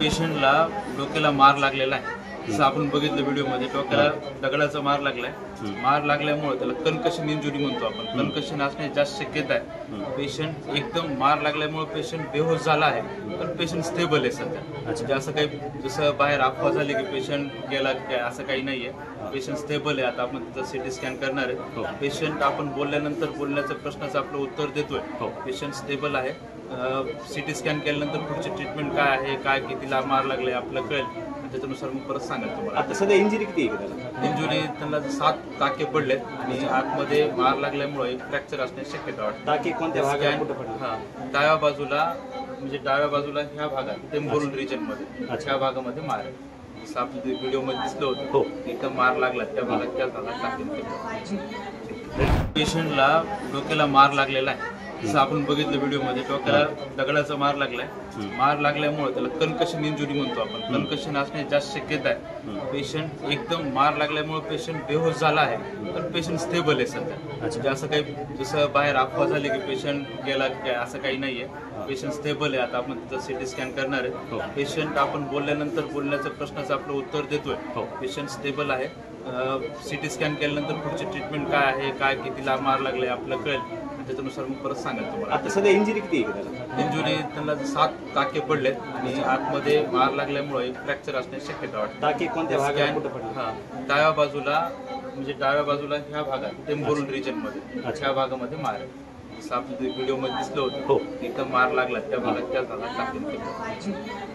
पेशंटला डोक्याला मार लागलेला आहे। जसं आपण बघितलं व्हिडिओमध्ये डोक्याला दगडाचा मार लागलाय। मार लागल्यामुळे त्याला कन्कशन इंजुरी म्हणतो आपण। कन्कशन असण्याची जास्त शक्यता आहे। पेशंट एकदम मार लागल्यामुळे पेशंट बेहोश झाला आहे, पण पेशंट स्टेबल आहे सध्या। म्हणजे असं काही जसं बाहेर अफवा झाली की पेशंट गेला काय, असं काही नाहीये। पेशंट स्टेबल आहे। आता आपण त्याचा सीटी स्कॅन करणार आहे। पेशंट आपण बोलल्यानंतर बोलण्याच्या प्रश्नाचं आपलं उत्तर देतोय। पेशंट स्टेबल आहे। सीटी स्कॅन केल्यानंतर पुढची ट्रीटमेंट काय आहे, काय कितीला मार लागले आपल्याला कळेल, त्याच्यानुसार मग परत सांगाल तुम्हाला। आता सध्या इंजुरी किती आहे त्याला? इंजुरी त्यांना 7 टाके पडलेत आणि आतमध्ये मार लागल्यामुळे फ्रॅक्चर असण्याची शक्यता वाटते। टाके कोणत्या भागात कुठे पडले? डाव्या बाजूला, म्हणजे डाव्या बाजूला ह्या भागात टेम्पोरल रिजन मध्ये, ह्या भागामध्ये मार आहे। जसं आपल्या व्हिडिओमध्ये दिसलं होतं इथं मार लागला, त्या भागात त्याच भागात टाकेल। पेशंटला डोक्याला मार लागलेला आहे। जसं आपण बघितलं व्हिडिओमध्ये डोक्याला दगडाचा मार लागलाय। मार लागल्यामुळे त्याला कन्कशन इंजुरी म्हणतो आपण। कन्कशन असण्याची जास्त शक्यता आहे। पेशंट एकदम मार लागल्यामुळे पेशंट बेहोश झाला आहे, पण पेशंट स्टेबल आहे सध्या। म्हणजे असं काही जसं बाहेर अफवा झाली की पेशंट गेला काय, असं काही नाहीये। पेशंट स्टेबल आहे। आता आपण त्याचा सीटी स्कॅन करणार आहे। पेशंट आपण बोलल्यानंतर बोलण्याच्या प्रश्नाचं आपलं उत्तर देतोय। पेशंट स्टेबल आहे। सीटी स्कॅन केल्यानंतर पुढची ट्रीटमेंट काय आहे, काय कितीला मार लागले आपल्याला कळेल, त्याच्यानुसार मग परत सांगाल तुम्हाला। आता सध्या इंजुरी किती आहे त्याला? इंजुरी त्यांना 7 टाके पडलेत आणि आतमध्ये मार लागल्यामुळे फ्रॅक्चर असण्याची शक्यता वाटते। टाके कोणत्या भागात कुठे पडले? डाव्या बाजूला, म्हणजे डाव्या बाजूला ह्या भागात टेम्पोरल रिजन मध्ये, ह्या भागामध्ये मार आहे। जसं आपल्या व्हिडिओमध्ये दिसलं होतं इथं मार लागला, त्या भागात त्याच भागात टाकेल।